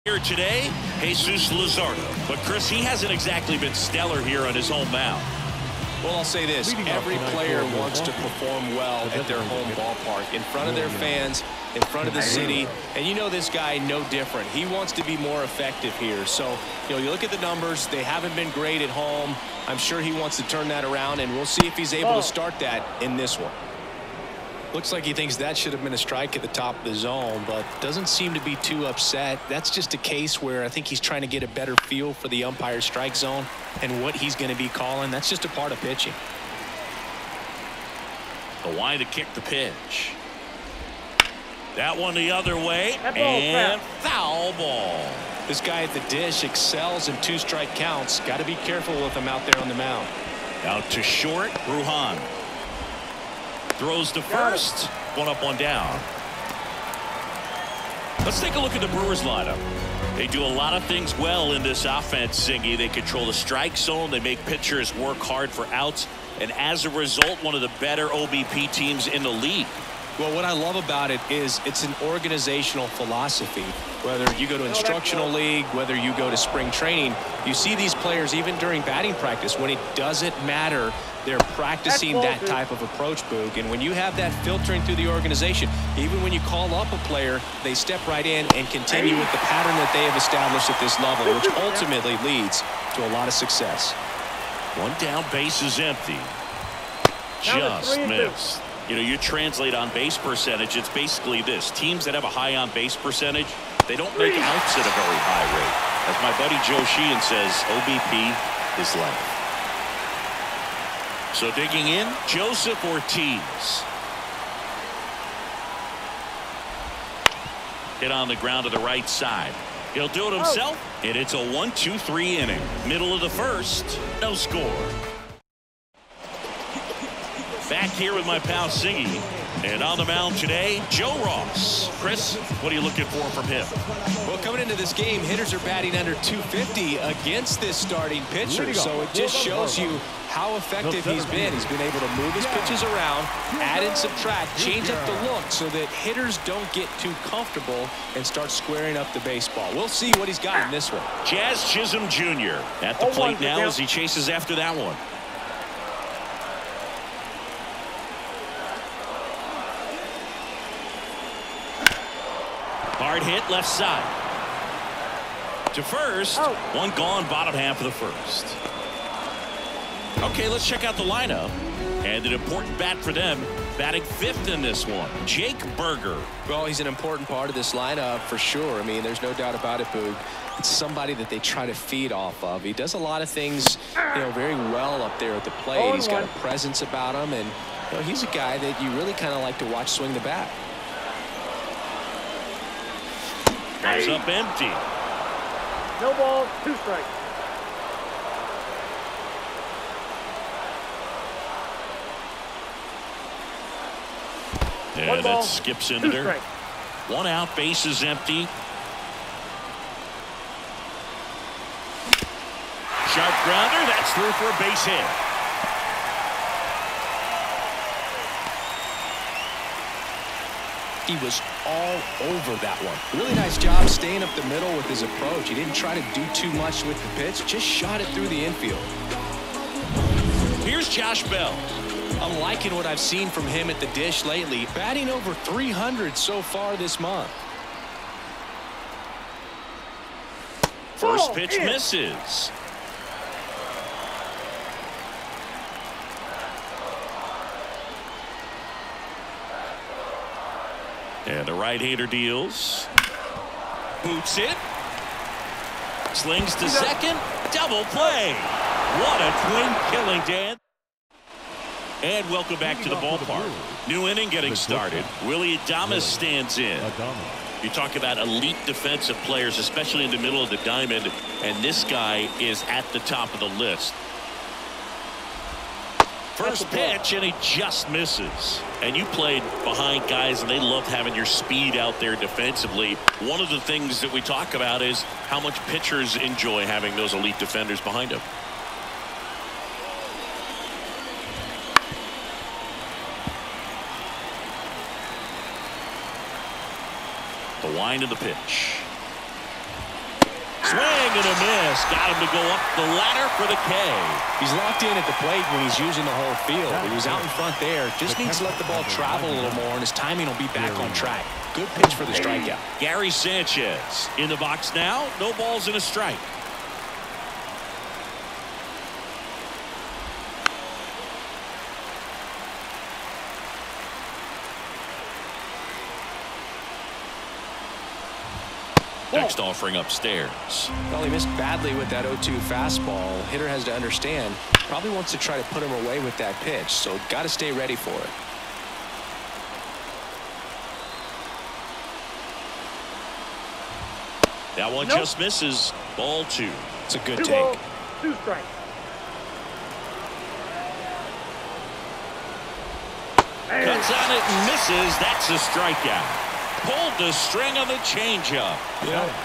Here today, Jesus Luzardo. But Chris, he hasn't exactly been stellar here on his home mound. Well, I'll say this. Every player wants to perform well at their home ballpark, in front of their fans, in front of the city. And you know this guy no different. He wants to be more effective here. So, you look at the numbers. They haven't been great at home. I'm sure he wants to turn that around, and we'll see if he's able to start that in this one. Looks like he thinks that should have been a strike at the top of the zone, but doesn't seem to be too upset. That's just a case where I think he's trying to get a better feel for the umpire's strike zone and what he's going to be calling. That's just a part of pitching. The line to kick the pitch. That one the other way, and foul ball. This guy at the dish excels in two-strike counts. Got to be careful with him out there on the mound. Out to short, Bruhan. Throws to first. One up, one down. Let's take a look at the Brewers lineup. They do a lot of things well in this offense, Zingy. They control the strike zone. They make pitchers work hard for outs. And as a result, one of the better OBP teams in the league. Well, what I love about it is it's an organizational philosophy. Whether you go to instructional league, whether you go to spring training, you see these players even during batting practice. When it doesn't matter, they're practicing that type of approach, Boog. And when you have that filtering through the organization, even when you call up a player, they step right in and continue with the pattern that they have established at this level, which ultimately leads to a lot of success. One down, base is empty. Just missed. You translate on base percentage, it's basically this. Teams that have a high on base percentage, they don't make outs at a very high rate. As my buddy Joe Sheehan says, OBP is life. So digging in, Joseph Ortiz. Hit on the ground to the right side. He'll do it himself, and it's a 1-2-3 inning. Middle of the first, no score. Back here with my pal Singy. And on the mound today, Joe Ross. Chris, what are you looking for from him? Well, coming into this game, hitters are batting under 250 against this starting pitcher. So it just shows you how effective he's been. He's been able to move his pitches around, add and subtract, change up the look so that hitters don't get too comfortable and start squaring up the baseball. We'll see what he's got in this one. Jazz Chisholm Jr. at the plate now as he chases after that one. Hard hit left side. To first. One gone, bottom half of the first. Okay, let's check out the lineup. And an important bat for them. Batting fifth in this one, Jake Berger. Well, he's an important part of this lineup for sure. I mean, there's no doubt about it, Boog. It's somebody that they try to feed off of. He does a lot of things, very well up there at the plate. He's got a presence about him, and he's a guy that you really kind of like to watch swing the bat. Comes up empty. No ball, 2 strikes. Yeah, that skips into there. One out, base is empty. Sharp grounder, that's through for a base hit. He was all over that one. Really nice job staying up the middle with his approach. He didn't try to do too much with the pitch, just shot it through the infield. Here's Josh Bell. I'm liking what I've seen from him at the dish lately, batting over 300 so far this month. First pitch misses. And the right-hander deals. Boots it. Slings to second. Double play. What a twin killing, Dan. And welcome back to the ballpark. New inning getting started. Willie Adames stands in. You talk about elite defensive players, especially in the middle of the diamond, and this guy is at the top of the list. First pitch, and he just misses. And you played behind guys, and they loved having your speed out there defensively. One of the things that we talk about is how much pitchers enjoy having those elite defenders behind them. The wind of the pitch. Swing and a miss. Got him to go up the ladder for the K. He's locked in at the plate when he's using the whole field. He was out in front there. Just needs to let the ball travel a little more, and his timing will be back on track. Good pitch for the strikeout. Gary Sanchez in the box now. No balls and a strike. Next offering upstairs. Well, he missed badly with that 0-2 fastball. Hitter has to understand. Probably wants to try to put him away with that pitch, so got to stay ready for it. That one just misses. Ball 2. It's a good 2 take. balls, 2 strikes. Cuts on it and misses. That's a strikeout. Pulled the string on the changeup.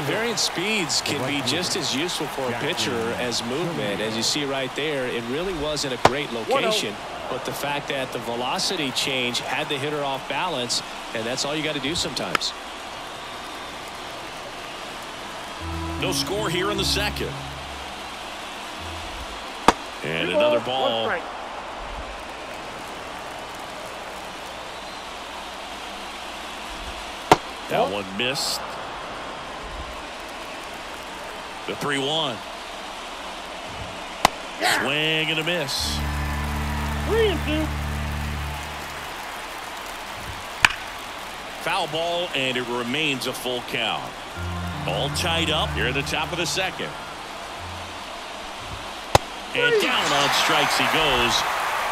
Varying speeds can be just as useful for a pitcher as movement. As you see right there, it really wasn't a great location, but the fact that the velocity change had the hitter off balance, and that's all you got to do sometimes. No score here in the second. And another ball. That one missed. The 3-1. Swing and a miss. 3-2. Foul ball, and it remains a full count. All tied up here at the top of the second. And down on strikes he goes.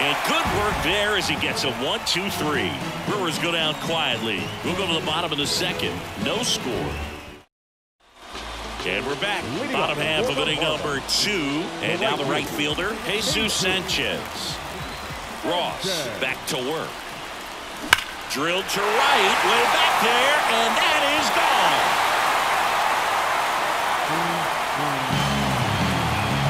And good work there as he gets a 1-2-3. Brewers go down quietly. We'll go to the bottom of the second. No score. And we're back. Bottom half of inning number 2. And now the right fielder, Jesus Sanchez. Ross back to work. Drilled to right, way back there, and that is gone.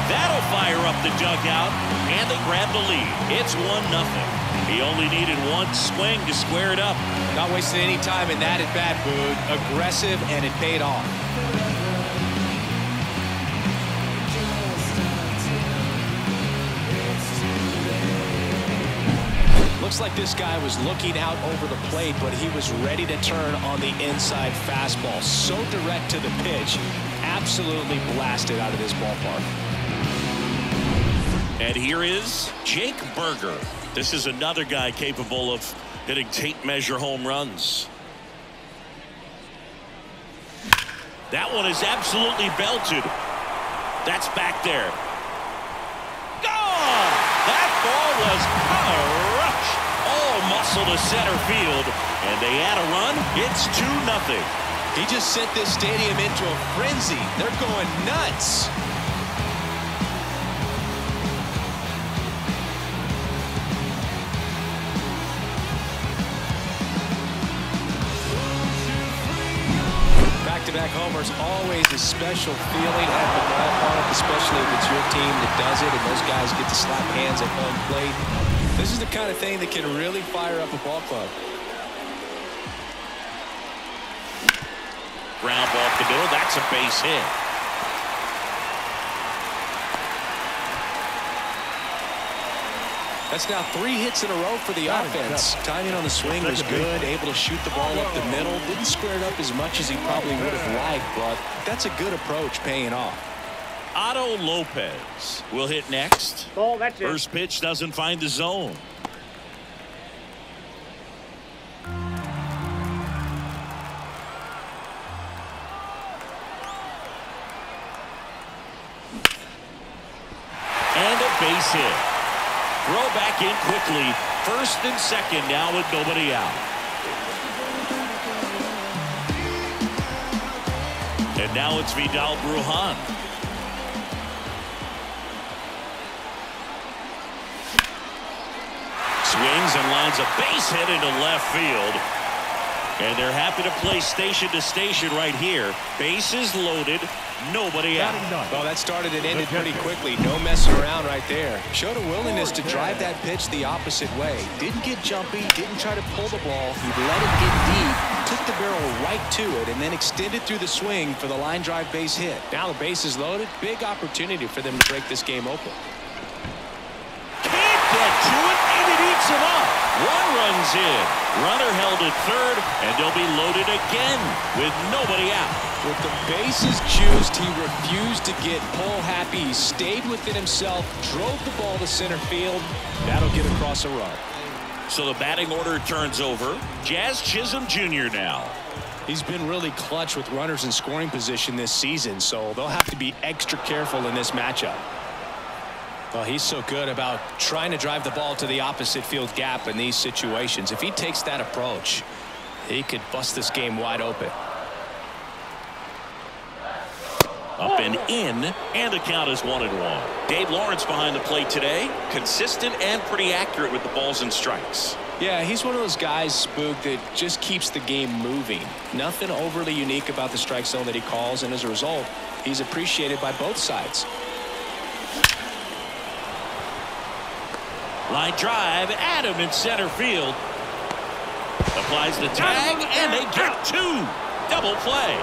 That'll fire up the dugout, and they grab the lead. It's 1-0. He only needed one swing to square it up. Not wasting any time in that at-bat, Boone. Aggressive, and it paid off. Looks like this guy was looking out over the plate, but he was ready to turn on the inside fastball. So direct to the pitch. Absolutely blasted out of this ballpark. And here is Jake Berger. This is another guy capable of hitting tape measure home runs. That one is absolutely belted. That's back there. Gone! That ball was crushed. All muscle to center field. And they add a run. It's 2-0. He just sent this stadium into a frenzy. They're going nuts. Back-to-back homers, always a special feeling at the ballpark, especially if it's your team that does it and those guys get to slap hands at home plate. This is the kind of thing that can really fire up a ball club. Ground ball off the middle. That's a base hit. That's now 3 hits in a row for the offense. Timing on the swing was good, able to shoot the ball up the middle. Didn't square it up as much as he probably would have liked, but that's a good approach paying off. Otto Lopez will hit next. Ball, that's it. First pitch doesn't find the zone. And a base hit. Throw back in quickly. First and second now with nobody out. And now it's Vidal Brujan. Swings and lines a base hit into left field. And they're happy to play station to station right here. Bases loaded, nobody out. Well, that started and ended pretty quickly. No messing around right there. Showed a willingness to drive that pitch the opposite way. Didn't get jumpy, didn't try to pull the ball. He let it get deep, took the barrel right to it, and then extended through the swing for the line drive base hit. Now the base is loaded. Big opportunity for them to break this game open. Can't get to it, and it eats him up. One run's in. Runner held at third, and they'll be loaded again with nobody out. With the bases juiced, he refused to get pull happy. He stayed within himself, drove the ball to center field. That'll get across a run. So the batting order turns over. Jazz Chisholm Jr. now. He's been really clutch with runners in scoring position this season, so they'll have to be extra careful in this matchup. Well, he's so good about trying to drive the ball to the opposite field gap in these situations. If he takes that approach, he could bust this game wide open. Up and in, and the count is 1-1. Dave Lawrence behind the plate today. Consistent and pretty accurate with the balls and strikes. Yeah, he's one of those guys, Spook, that just keeps the game moving. Nothing overly unique about the strike zone that he calls, and as a result, he's appreciated by both sides. Line drive, Adam in center field. Applies the tag, and they get two. Double play.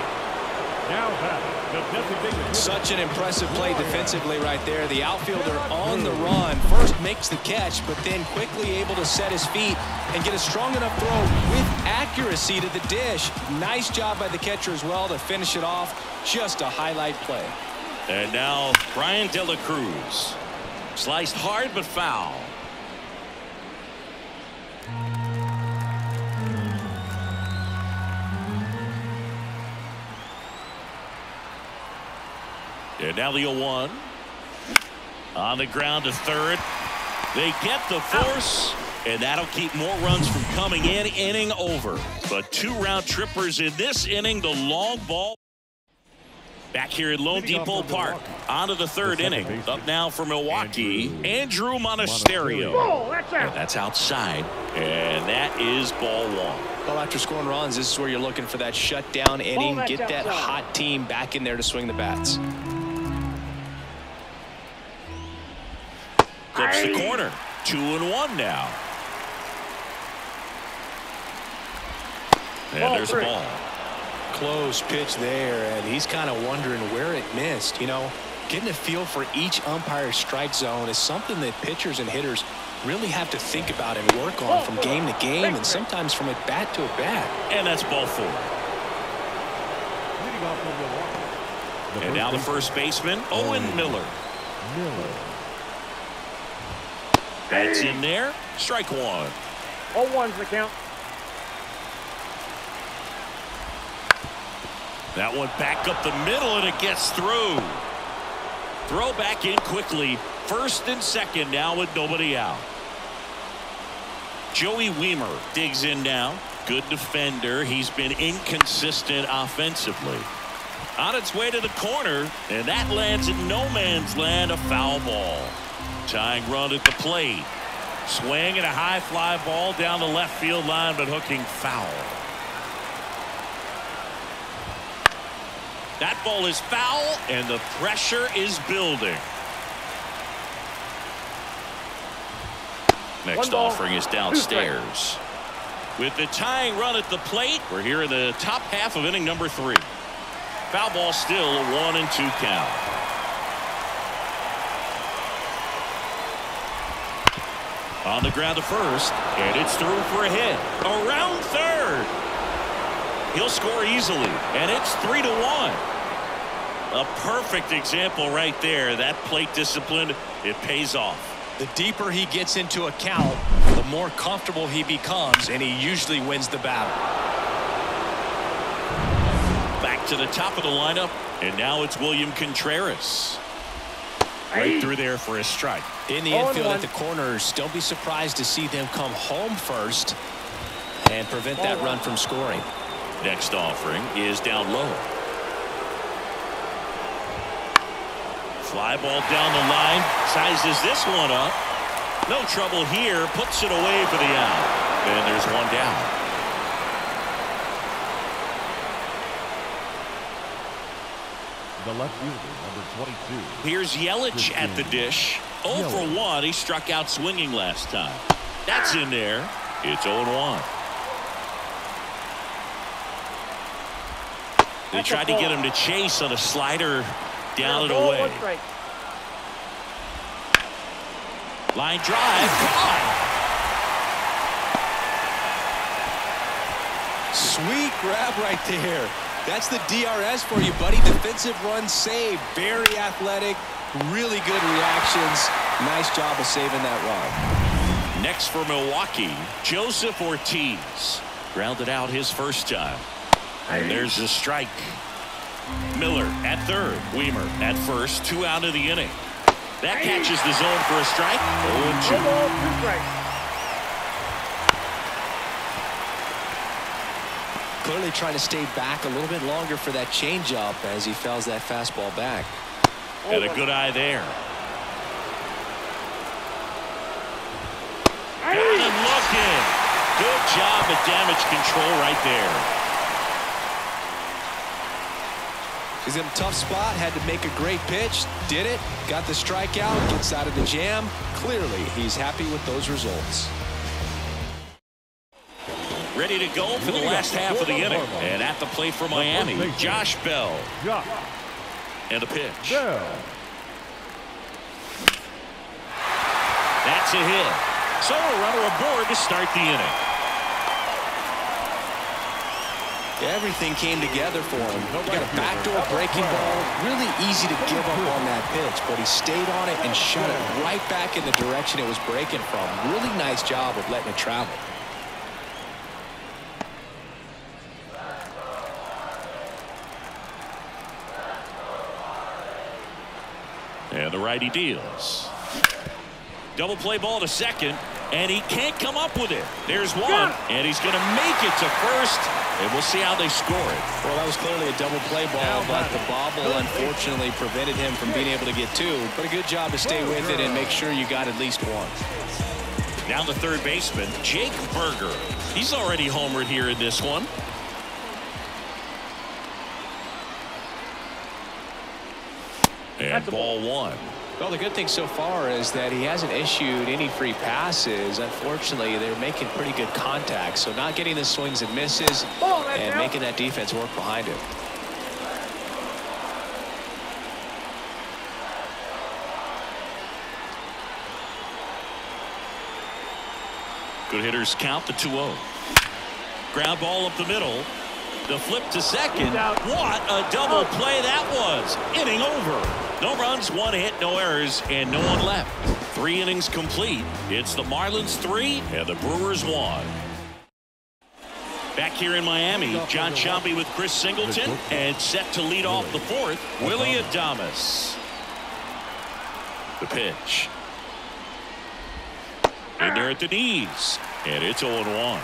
Such an impressive play defensively right there. The outfielder on the run first makes the catch, but then quickly able to set his feet and get a strong enough throw with accuracy to the dish. Nice job by the catcher as well to finish it off. Just a highlight play. And now Brian De La Cruz. Sliced hard but foul. And now the 0-1. On the ground to third. They get the force, and that'll keep more runs from coming in. Inning over. But two round trippers in this inning. The long ball. Back here at Lone Depot Park. On to the third inning. Up now for Milwaukee, Andrew Monasterio. Oh, that's out. And that's outside. And that is ball one. Well, after scoring runs, this is where you're looking for that shutdown inning. That's Get that outside. hot team back in there to swing the bats. Clips the corner. 2-1 now. And there's a ball. Close pitch there, and he's kind of wondering where it missed. You know, getting a feel for each umpire's strike zone is something that pitchers and hitters really have to think about and work on from game to game, and sometimes from at bat to at bat. And that's ball four. And now the first baseman, Owen Miller. That's in there. Strike one. 0-1's the count. That one back up the middle, and it gets through. Throw back in quickly. First and second now with nobody out. Joey Wiemer digs in now. Good defender. He's been inconsistent offensively. On its way to the corner, and that lands in no man's land, a foul ball. Tying run at the plate. Swing and a high fly ball down the left field line, but hooking foul. That ball is foul, and the pressure is building. Next offering is downstairs. With the tying run at the plate, we're here in the top half of inning number 3. Foul ball still, a 1-2 count. On the ground to first, and it's through for a hit. Around third. He'll score easily, and it's 3-1. A perfect example right there. That plate discipline, it pays off. The deeper he gets into a count, the more comfortable he becomes, and he usually wins the battle. Back to the top of the lineup, and now it's William Contreras. Right through there for a strike. In the infield at the corners, don't be surprised to see them come home first and prevent that run from scoring. Next offering is down low. Fly ball down the line, sizes this one up. No trouble here, puts it away for the out. And there's one down. The left fielder, number 22. Here's Yelich at the dish. 0 for 1. He struck out swinging last time. That's in there. It's 0-1. They tried to get him to chase on a slider down and away. Line drive. Gone. Sweet grab right there. That's the DRS for you, buddy. Defensive run save. Very athletic. Really good reactions. Nice job of saving that run. Next for Milwaukee, Joseph Ortiz. Grounded out his first time. And there's a strike. Miller at third. Weimer at first. 2 out of the inning. That catches the zone for a strike. 0-2. Clearly trying to stay back a little bit longer for that changeup as he fouls that fastball back. And a good eye there. Got him looking. Good job at damage control right there. He's in a tough spot, had to make a great pitch, did it, got the strikeout, gets out of the jam. Clearly, he's happy with those results. Ready to go for the last half of the inning. And at the plate for Miami, Josh Bell. And a pitch. That's a hit. So a runner aboard to start the inning. Everything came together for him. He got a backdoor breaking ball. Really easy to give up on that pitch, but he stayed on it and shot it right back in the direction it was breaking from. Really nice job of letting it travel. And the righty deals. Double play ball to second, and he can't come up with it. There's one, and he's going to make it to first, and we'll see how they score it. Well, that was clearly a double play ball, but the bobble unfortunately prevented him from being able to get 2. But a good job to stay with it and make sure you got at least 1. Down the third baseman, Jake Berger. He's already homered here in this one. And ball 1. Well, the good thing so far is that he hasn't issued any free passes. Unfortunately, they're making pretty good contact, so not getting the swings and misses and making that defense work behind him. Good hitters count the 2-0. Ground ball up the middle. The flip to second. What a double play that was. Inning over. No runs, 1 hit, no errors, and no one left. 3 innings complete. It's the Marlins 3 and the Brewers 1. Back here in Miami, John Sciambi with Chris Singleton, and set to lead off the 4th, Willie Adames. The pitch. In there at the knees, and it's 0-1.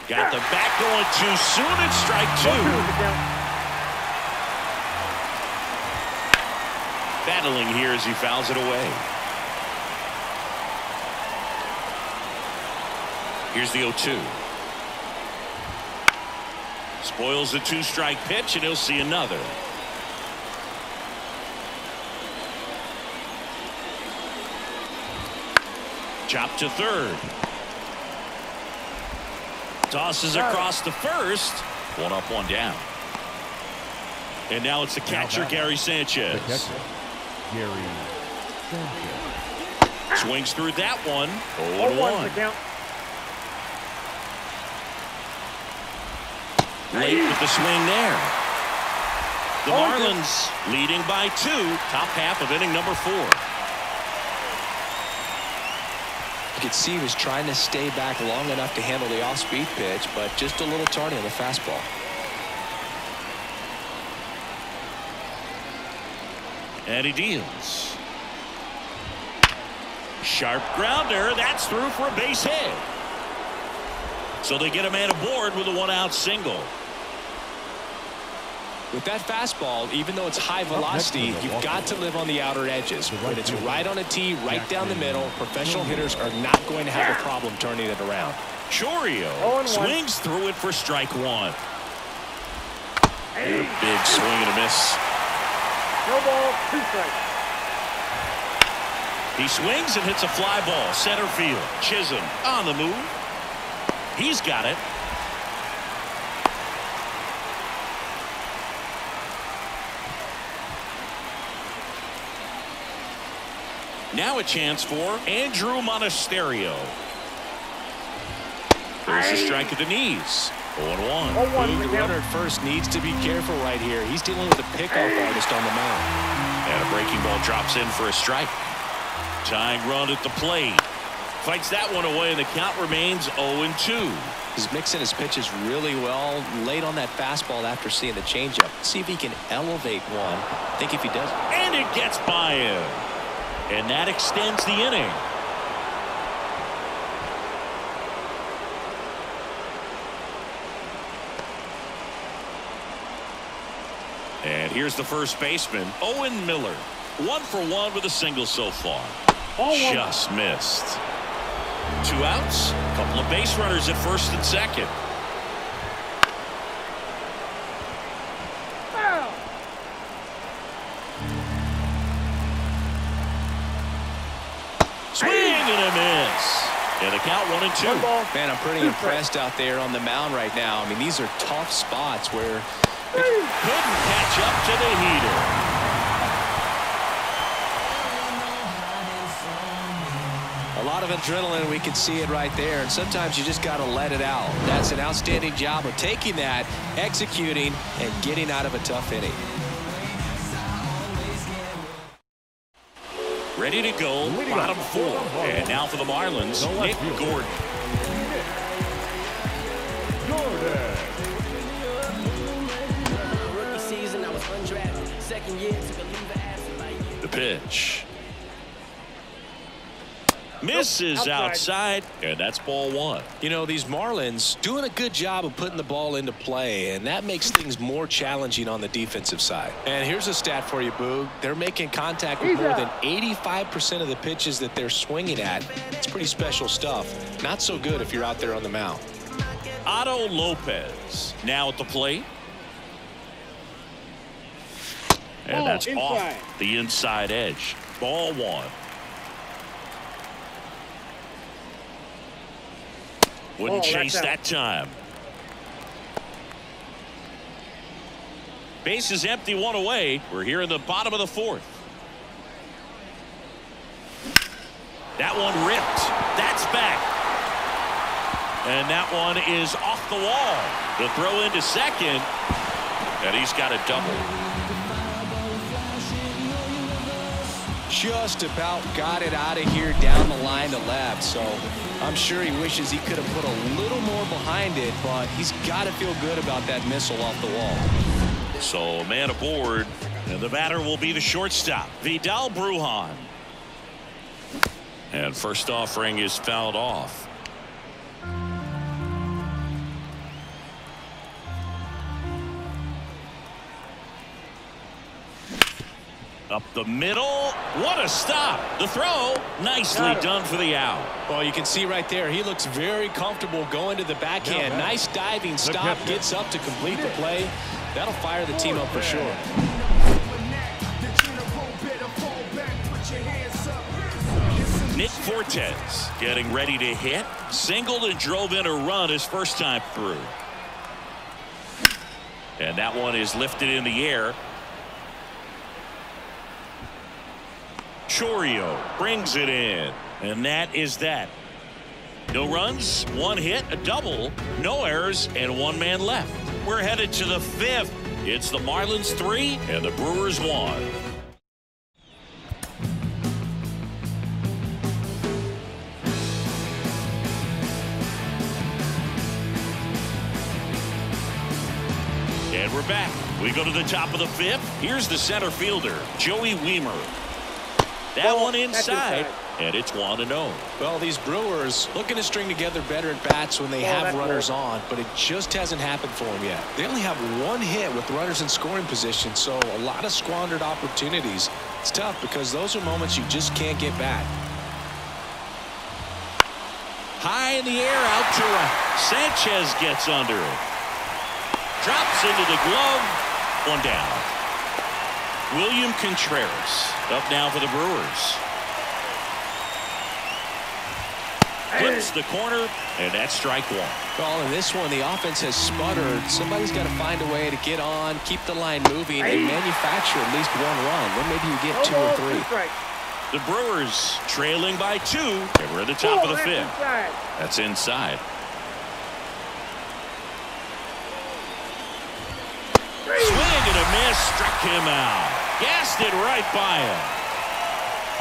Got the bat going too soon, and strike 2. Battling here as he fouls it away. Here's the 0-2. Spoils the 2-strike pitch, and he'll see another. Chop to third. Tosses across to first. 1 up, 1 down. And now it's the catcher, Gary Sanchez. Swings through that one. 0-1. Late with the swing there. The Marlins leading by 2. Top half of inning number 4. You could see he was trying to stay back long enough to handle the off-speed pitch, but just a little tardy on the fastball. And he deals. Sharp grounder. That's through for a base hit. So they get a man aboard with a 1-out single. With that fastball, even though it's high velocity, you've got to live on the outer edges. When it's right on a tee, right down the middle, professional hitters are not going to have a problem turning it around. Chourio swings through it for strike 1. And a big swing and a miss. No ball, 2 strikes. He swings and hits a fly ball. Center field. Chisholm on the move. He's got it. Now a chance for Andrew Monasterio. There's a strike at the knees. 0-1. The runner at first needs to be careful right here. He's dealing with a pickoff artist on the mound. And a breaking ball drops in for a strike. Tying run at the plate. Fights that one away, and the count remains 0-2. He's mixing his pitches really well. Late on that fastball after seeing the changeup. See if he can elevate one. I think if he does. And it gets by him. And that extends the inning. And here's the first baseman, Owen Miller. 1 for 1 with a single so far. Just missed. 2 outs. A couple of base runners at first and second. Swing and a miss. And the count 1-2. Man, I'm pretty impressed out there on the mound right now. I mean, these are tough spots where couldn't catch up to the heater. A lot of adrenaline, we can see it right there, and sometimes you just got to let it out. That's an outstanding job of taking that, executing, and getting out of a tough inning. Ready to go, bottom 4. And now for the Marlins, Nick Gordon. The pitch. Misses outside, and that's ball 1. You know, these Marlins doing a good job of putting the ball into play, and that makes things more challenging on the defensive side. And here's a stat for you, Boog. They're making contact with more than 85% of the pitches that they're swinging at. It's pretty special stuff. Not so good if you're out there on the mound. Otto Lopez now at the plate. And that's off the inside edge. Ball 1. Wouldn't chase that time. Base is empty, 1 away. We're here in the bottom of the 4th. That one ripped. That's back. And that one is off the wall. The throw into second. And he's got a double. Just about got it out of here down the line to left. So I'm sure he wishes he could have put a little more behind it, but he's got to feel good about that missile off the wall. So a man aboard, and the batter will be the shortstop, Vidal Brujan. And first offering is fouled off. Up the middle. What a stop. The throw. Nicely done for the out. Well, you can see right there, he looks very comfortable going to the backhand. Nice diving stop. Gets up to complete the play. That'll fire the team up for sure. Nick Fortes getting ready to hit. Singled and drove in a run his first time through. And that one is lifted in the air. Chourio brings it in, and that is that. No runs, 1 hit, a double, no errors, and 1 man left. We're headed to the 5th. It's the Marlins 3 and the Brewers 1. And we're back. We go to the top of the 5th. Here's the center fielder, Joey Wiemer. That one inside, and it's 1-0. Well, these Brewers looking to string together better at bats when they have runners on, but it just hasn't happened for them yet. They only have 1 hit with runners in scoring position, so a lot of squandered opportunities. It's tough because those are moments you just can't get back. High in the air, out to right. Sanchez gets under it. Drops into the glove, One down. William Contreras up now for the Brewers. Flips the corner, and that's strike one. Well, in this one, the offense has sputtered. Somebody's got to find a way to get on, keep the line moving, and manufacture at least one run. Then maybe you get 2 or 3. The Brewers trailing by 2. And we're at the top of the 5th. That's inside. Swing and a miss, struck him out. Gassed it right by him.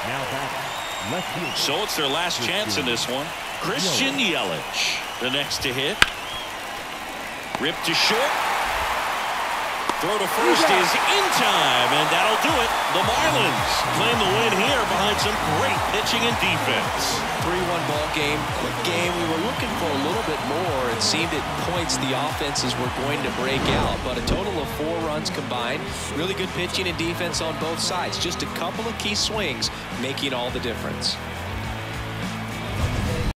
Now batting, left field. So it's their last chance in this one. Christian Yelich, the next to hit. Ripped to short. Throw to first is in time, and that'll do it. The Marlins claim the win here behind some great pitching and defense. 3-1 ball game, quick game. We were looking for a little bit more. It seemed at points the offenses were going to break out, but a total of 4 runs combined. Really good pitching and defense on both sides. Just a couple of key swings making all the difference.